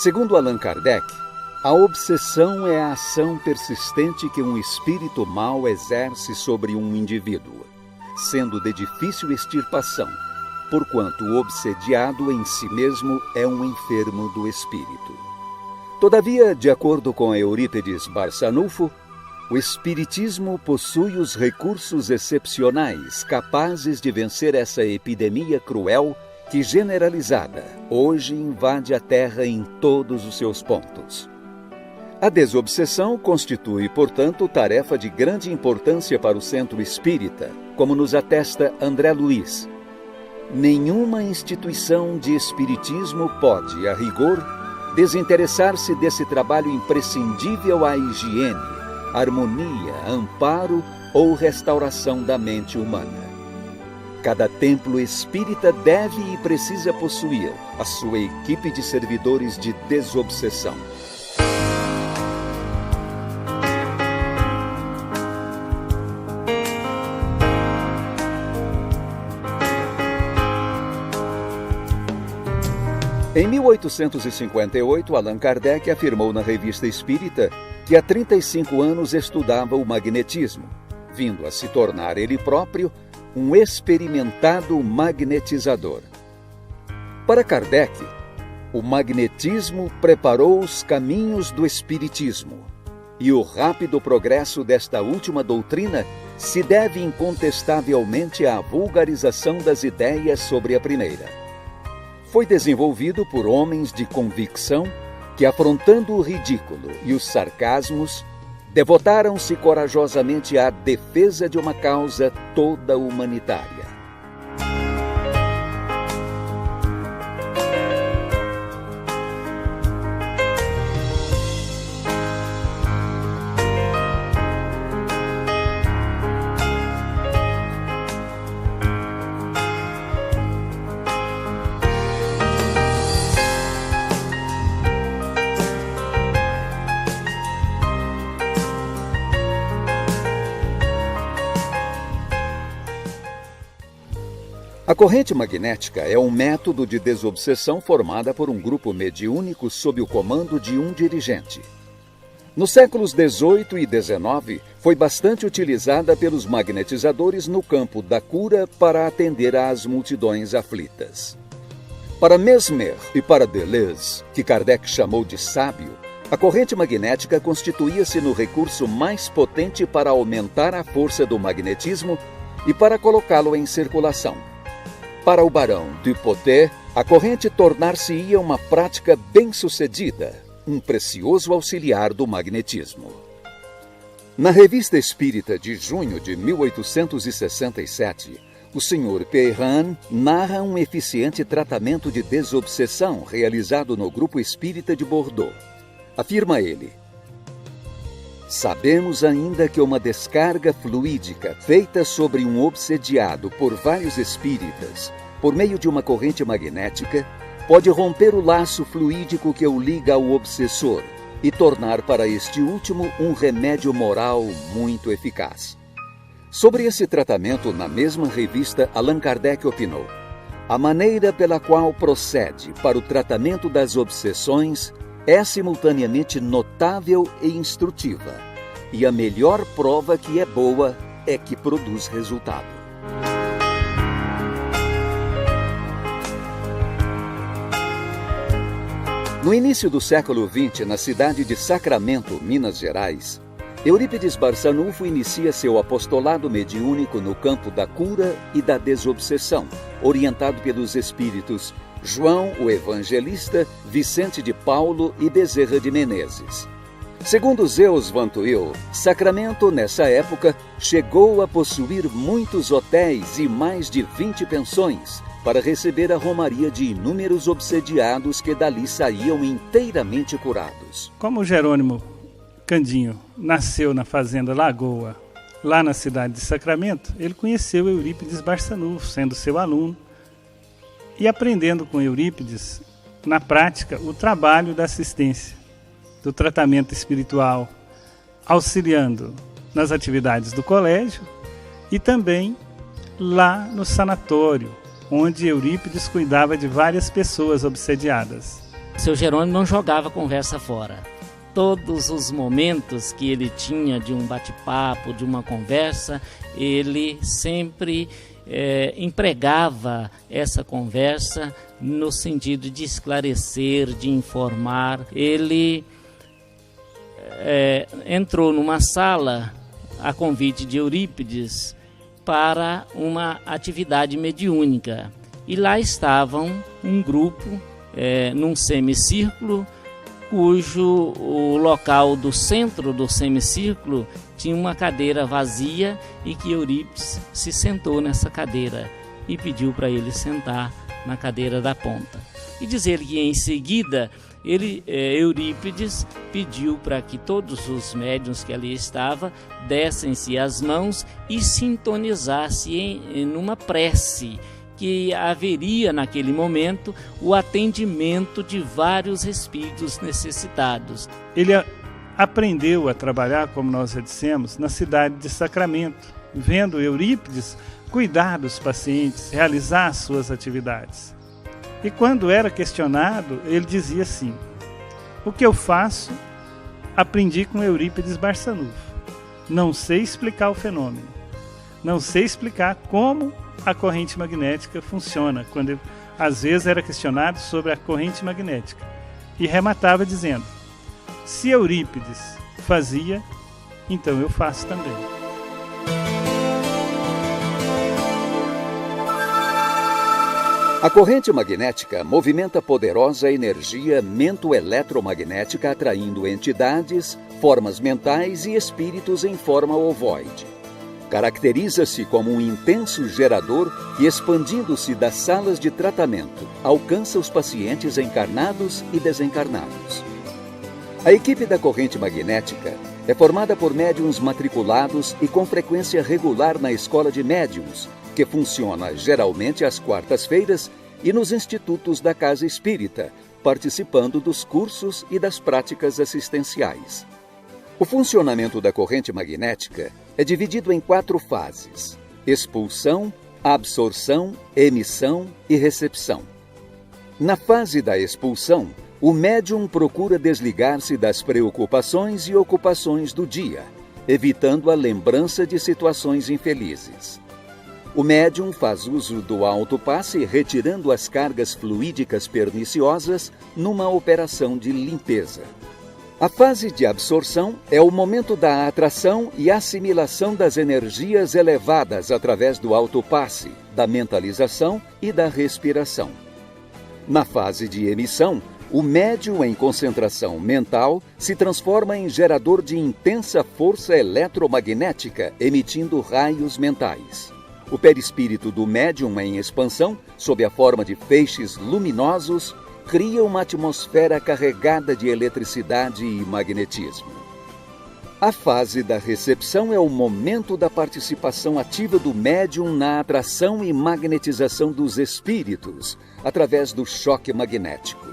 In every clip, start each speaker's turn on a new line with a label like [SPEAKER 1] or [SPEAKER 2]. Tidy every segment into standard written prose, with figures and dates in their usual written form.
[SPEAKER 1] Segundo Allan Kardec, a obsessão é a ação persistente que um espírito mau exerce sobre um indivíduo, sendo de difícil extirpação, porquanto o obsediado em si mesmo é um enfermo do espírito. Todavia, de acordo com Eurípides Barçanufo, o espiritismo possui os recursos excepcionais capazes de vencer essa epidemia cruel que, generalizada, hoje invade a Terra em todos os seus pontos. A desobsessão constitui, portanto, tarefa de grande importância para o centro espírita, como nos atesta André Luiz. Nenhuma instituição de espiritismo pode, a rigor, desinteressar-se desse trabalho imprescindível à higiene, harmonia, amparo ou restauração da mente humana. Cada templo espírita deve e precisa possuir a sua equipe de servidores de desobsessão. Em 1858, Allan Kardec afirmou na Revista Espírita que há 35 anos estudava o magnetismo, vindo a se tornar ele próprio um experimentado magnetizador. Para Kardec, o magnetismo preparou os caminhos do espiritismo, e o rápido progresso desta última doutrina se deve incontestavelmente à vulgarização das ideias sobre a primeira. Foi desenvolvido por homens de convicção que, afrontando o ridículo e os sarcasmos, devotaram-se corajosamente à defesa de uma causa toda humanitária. A corrente magnética é um método de desobsessão formada por um grupo mediúnico sob o comando de um dirigente. Nos séculos XVIII e XIX, foi bastante utilizada pelos magnetizadores no campo da cura para atender às multidões aflitas. Para Mesmer e para Deleuze, que Kardec chamou de sábio, a corrente magnética constituía-se no recurso mais potente para aumentar a força do magnetismo e para colocá-lo em circulação. Para o barão Dupotet, a corrente tornar-se-ia uma prática bem-sucedida, um precioso auxiliar do magnetismo. Na Revista Espírita de junho de 1867, o Sr. Perrin narra um eficiente tratamento de desobsessão realizado no Grupo Espírita de Bordeaux. Afirma ele: sabemos ainda que uma descarga fluídica feita sobre um obsediado por vários espíritas, por meio de uma corrente magnética, pode romper o laço fluídico que o liga ao obsessor e tornar para este último um remédio moral muito eficaz. Sobre esse tratamento, na mesma revista, Allan Kardec opinou: a maneira pela qual procede para o tratamento das obsessões é simultaneamente notável e instrutiva, e a melhor prova que é boa é que produz resultado. No início do século XX, na cidade de Sacramento, Minas Gerais, Eurípides Barçanufo inicia seu apostolado mediúnico no campo da cura e da desobsessão, orientado pelos espíritos João o Evangelista, Vicente de Paulo e Bezerra de Menezes. Segundo Zeus Van Tuyl, Sacramento, nessa época, chegou a possuir muitos hotéis e mais de 20 pensões para receber a romaria de inúmeros obsediados que dali saíam inteiramente curados.
[SPEAKER 2] Como Jerônimo Candinho nasceu na fazenda Lagoa, lá na cidade de Sacramento, ele conheceu Eurípides Barçanufo, sendo seu aluno, e aprendendo com Eurípides, na prática, o trabalho da assistência, do tratamento espiritual, auxiliando nas atividades do colégio e também lá no sanatório, onde Eurípides cuidava de várias pessoas obsediadas.
[SPEAKER 3] Seu Jerônimo não jogava conversa fora. Todos os momentos que ele tinha de um bate-papo, de uma conversa, ele sempre empregava essa conversa no sentido de esclarecer, de informar. Ele entrou numa sala a convite de Eurípides para uma atividade mediúnica. E lá estavam um grupo num semicírculo, o local do centro do semicírculo tinha uma cadeira vazia e que Eurípides se sentou nessa cadeira e pediu para ele sentar na cadeira da ponta. E diz ele que em seguida Eurípides pediu para que todos os médiuns que ali estavam dessem-se as mãos e sintonizassem numa prece, que haveria naquele momento o atendimento de vários espíritos necessitados.
[SPEAKER 2] Ele aprendeu a trabalhar, como nós já dissemos, na cidade de Sacramento, vendo Eurípides cuidar dos pacientes, realizar suas atividades. E quando era questionado, ele dizia assim: o que eu faço, aprendi com Eurípides Barçanufo. Não sei explicar o fenômeno. Não sei explicar como a corrente magnética funciona, quando às vezes era questionado sobre a corrente magnética. E rematava dizendo: se Eurípides fazia, então eu faço também.
[SPEAKER 1] A corrente magnética movimenta poderosa energia mento-eletromagnética, atraindo entidades, formas mentais e espíritos em forma ovoide. Caracteriza-se como um intenso gerador que, expandindo-se das salas de tratamento, alcança os pacientes encarnados e desencarnados. A equipe da corrente magnética é formada por médiuns matriculados e com frequência regular na Escola de Médiuns, que funciona geralmente às quartas-feiras, e nos institutos da Casa Espírita, participando dos cursos e das práticas assistenciais. O funcionamento da corrente magnética é dividido em 4 fases: expulsão, absorção, emissão e recepção. Na fase da expulsão, o médium procura desligar-se das preocupações e ocupações do dia, evitando a lembrança de situações infelizes. O médium faz uso do autopasse, retirando as cargas fluídicas perniciosas numa operação de limpeza. A fase de absorção é o momento da atração e assimilação das energias elevadas através do autopasse, da mentalização e da respiração. Na fase de emissão, o médium em concentração mental se transforma em gerador de intensa força eletromagnética, emitindo raios mentais. O perispírito do médium em expansão, sob a forma de feixes luminosos, cria uma atmosfera carregada de eletricidade e magnetismo. A fase da recepção é o momento da participação ativa do médium na atração e magnetização dos espíritos, através do choque magnético.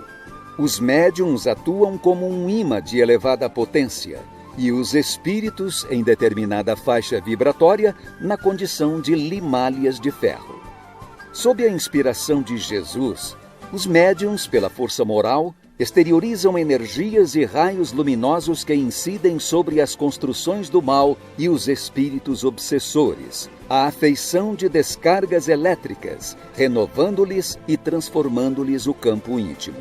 [SPEAKER 1] Os médiums atuam como um imã de elevada potência, e os espíritos, em determinada faixa vibratória, na condição de limalhas de ferro. Sob a inspiração de Jesus, os médiuns, pela força moral, exteriorizam energias e raios luminosos que incidem sobre as construções do mal e os espíritos obsessores, a afeição de descargas elétricas, renovando-lhes e transformando-lhes o campo íntimo.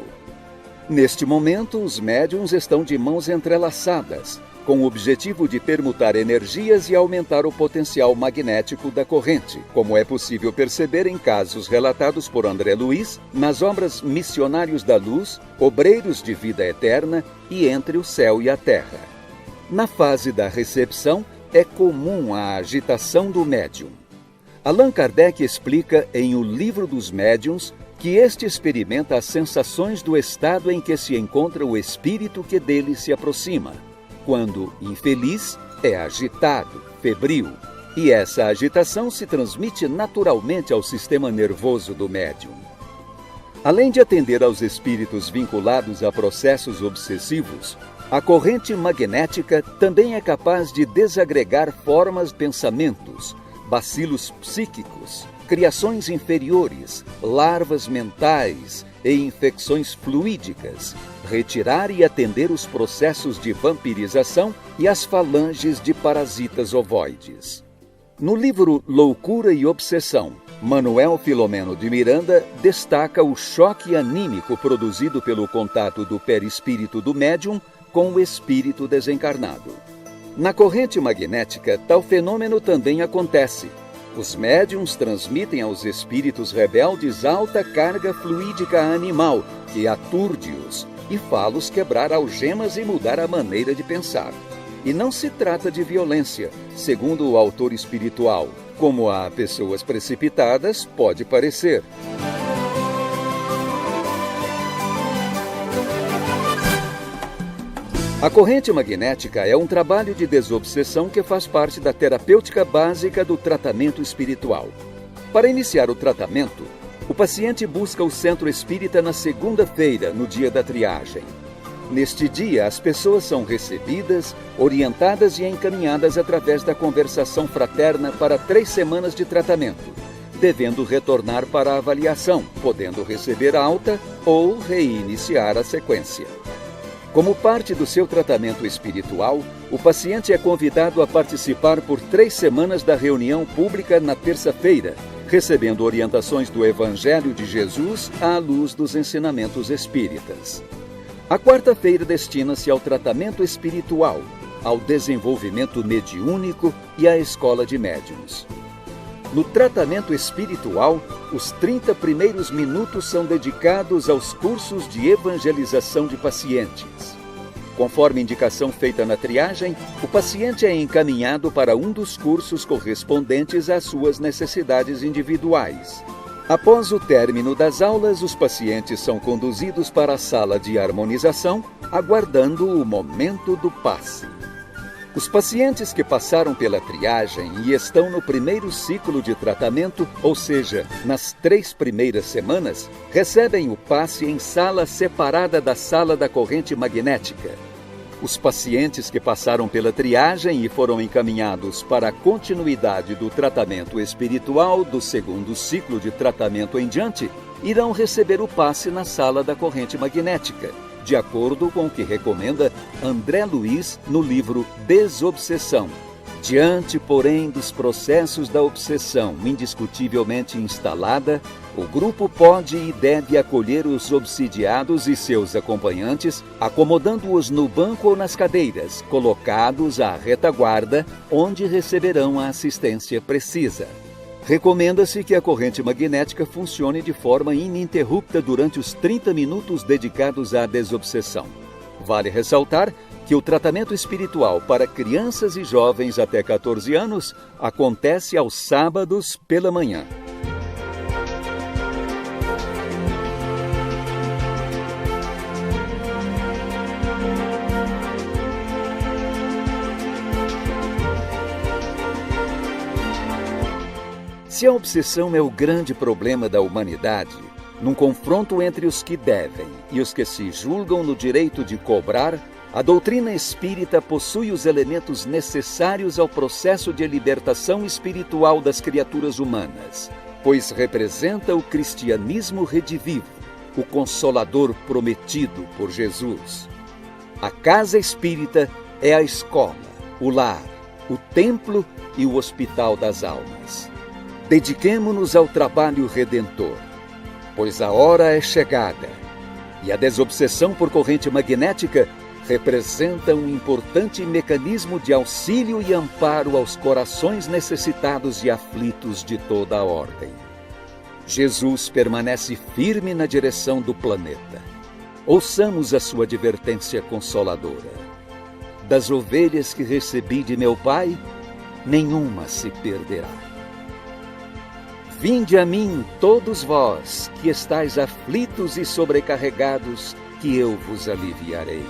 [SPEAKER 1] Neste momento, os médiuns estão de mãos entrelaçadas, com o objetivo de permutar energias e aumentar o potencial magnético da corrente, como é possível perceber em casos relatados por André Luiz nas obras Missionários da Luz, Obreiros de Vida Eterna e Entre o Céu e a Terra. Na fase da recepção, é comum a agitação do médium. Allan Kardec explica em O Livro dos Médiuns que este experimenta as sensações do estado em que se encontra o espírito que dele se aproxima. Quando infeliz, é agitado, febril, e essa agitação se transmite naturalmente ao sistema nervoso do médium. Além de atender aos espíritos vinculados a processos obsessivos, a corrente magnética também é capaz de desagregar formas, pensamentos, bacilos psíquicos, criações inferiores, larvas mentais, e infecções fluídicas, retirar e atender os processos de vampirização e as falanges de parasitas ovoides. No livro Loucura e Obsessão, Manuel Filomeno de Miranda destaca o choque anímico produzido pelo contato do perispírito do médium com o espírito desencarnado. Na corrente magnética, tal fenômeno também acontece. Os médiums transmitem aos espíritos rebeldes alta carga fluídica animal, que aturde-os e fá-los quebrar algemas e mudar a maneira de pensar. E não se trata de violência, segundo o autor espiritual, como a pessoas precipitadas pode parecer. A corrente magnética é um trabalho de desobsessão que faz parte da terapêutica básica do tratamento espiritual. Para iniciar o tratamento, o paciente busca o centro espírita na segunda-feira, no dia da triagem. Neste dia, as pessoas são recebidas, orientadas e encaminhadas através da conversação fraterna para 3 semanas de tratamento, devendo retornar para a avaliação, podendo receber alta ou reiniciar a sequência. Como parte do seu tratamento espiritual, o paciente é convidado a participar por 3 semanas da reunião pública na terça-feira, recebendo orientações do Evangelho de Jesus à luz dos ensinamentos espíritas. A quarta-feira destina-se ao tratamento espiritual, ao desenvolvimento mediúnico e à escola de médiuns. No tratamento espiritual, os 30 primeiros minutos são dedicados aos cursos de evangelização de pacientes. Conforme indicação feita na triagem, o paciente é encaminhado para um dos cursos correspondentes às suas necessidades individuais. Após o término das aulas, os pacientes são conduzidos para a sala de harmonização, aguardando o momento do passe. Os pacientes que passaram pela triagem e estão no primeiro ciclo de tratamento, ou seja, nas 3 primeiras semanas, recebem o passe em sala separada da sala da corrente magnética. Os pacientes que passaram pela triagem e foram encaminhados para a continuidade do tratamento espiritual do segundo ciclo de tratamento em diante, irão receber o passe na sala da corrente magnética, de acordo com o que recomenda André Luiz no livro Desobsessão. Diante, porém, dos processos da obsessão indiscutivelmente instalada, o grupo pode e deve acolher os obsidiados e seus acompanhantes, acomodando-os no banco ou nas cadeiras, colocados à retaguarda, onde receberão a assistência precisa. Recomenda-se que a corrente magnética funcione de forma ininterrupta durante os 30 minutos dedicados à desobsessão. Vale ressaltar que o tratamento espiritual para crianças e jovens até 14 anos acontece aos sábados pela manhã. Se a obsessão é o grande problema da humanidade, num confronto entre os que devem e os que se julgam no direito de cobrar, a doutrina espírita possui os elementos necessários ao processo de libertação espiritual das criaturas humanas, pois representa o cristianismo redivivo, o consolador prometido por Jesus. A casa espírita é a escola, o lar, o templo e o hospital das almas. Dediquemo-nos ao trabalho redentor, pois a hora é chegada, e a desobsessão por corrente magnética representa um importante mecanismo de auxílio e amparo aos corações necessitados e aflitos de toda a ordem. Jesus permanece firme na direção do planeta. Ouçamos a sua advertência consoladora. Das ovelhas que recebi de meu Pai, nenhuma se perderá. Vinde a mim, todos vós, que estáis aflitos e sobrecarregados, que eu vos aliviarei.